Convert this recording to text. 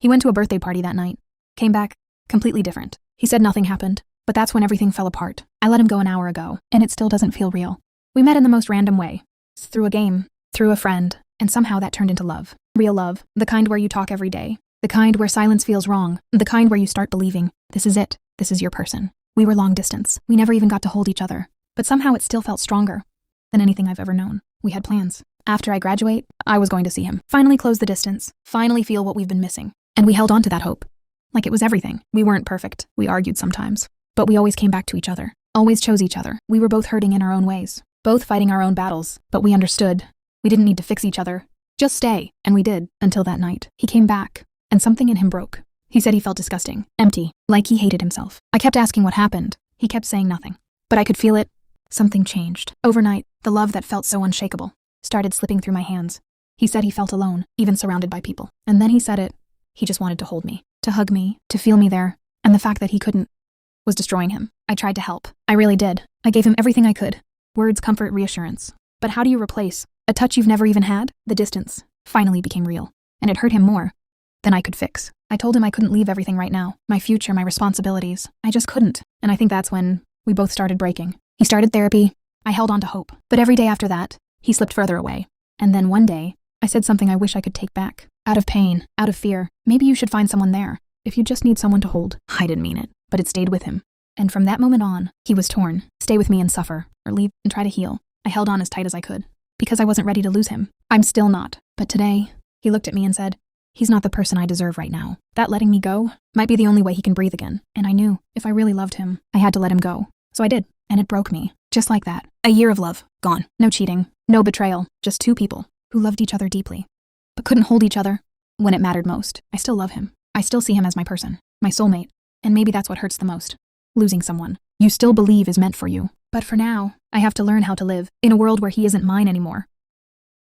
He went to a birthday party that night. Came back completely different. He said nothing happened, but that's when everything fell apart. I let him go an hour ago, and it still doesn't feel real. We met in the most random way. Through a game, through a friend, and somehow that turned into love. Real love, the kind where you talk every day, the kind where silence feels wrong, the kind where you start believing, this is it, this is your person. We were long distance. We never even got to hold each other, but somehow it still felt stronger than anything I've ever known. We had plans. After I graduate, I was going to see him. Finally close the distance. Finally feel what we've been missing. And we held on to that hope. Like it was everything. We weren't perfect. We argued sometimes. But we always came back to each other. Always chose each other. We were both hurting in our own ways. Both fighting our own battles. But we understood. We didn't need to fix each other. Just stay. And we did. Until that night. He came back. And something in him broke. He said he felt disgusting. Empty. Like he hated himself. I kept asking what happened. He kept saying nothing. But I could feel it. Something changed. Overnight, the love that felt so unshakable started slipping through my hands. He said he felt alone, even surrounded by people. And then he said it. He just wanted to hold me, to hug me, to feel me there. And the fact that he couldn't was destroying him. I tried to help. I really did. I gave him everything I could. Words, comfort, reassurance. But how do you replace a touch you've never even had? The distance finally became real. And it hurt him more than I could fix. I told him I couldn't leave everything right now. My future, my responsibilities. I just couldn't. And I think that's when we both started breaking. He started therapy. I held on to hope. But every day after that, he slipped further away. And then one day, I said something I wish I could take back. Out of pain, out of fear. Maybe you should find someone there. If you just need someone to hold. I didn't mean it, but it stayed with him. And from that moment on, he was torn. Stay with me and suffer, or leave and try to heal. I held on as tight as I could, because I wasn't ready to lose him. I'm still not. But today, he looked at me and said, he's not the person I deserve right now. That letting me go might be the only way he can breathe again. And I knew, if I really loved him, I had to let him go. So I did, and it broke me. Just like that. A year of love, gone. No cheating, no betrayal, just two people who loved each other deeply, but couldn't hold each other when it mattered most. I still love him. I still see him as my person, my soulmate. And maybe that's what hurts the most. Losing someone you still believe is meant for you. But for now, I have to learn how to live in a world where he isn't mine anymore.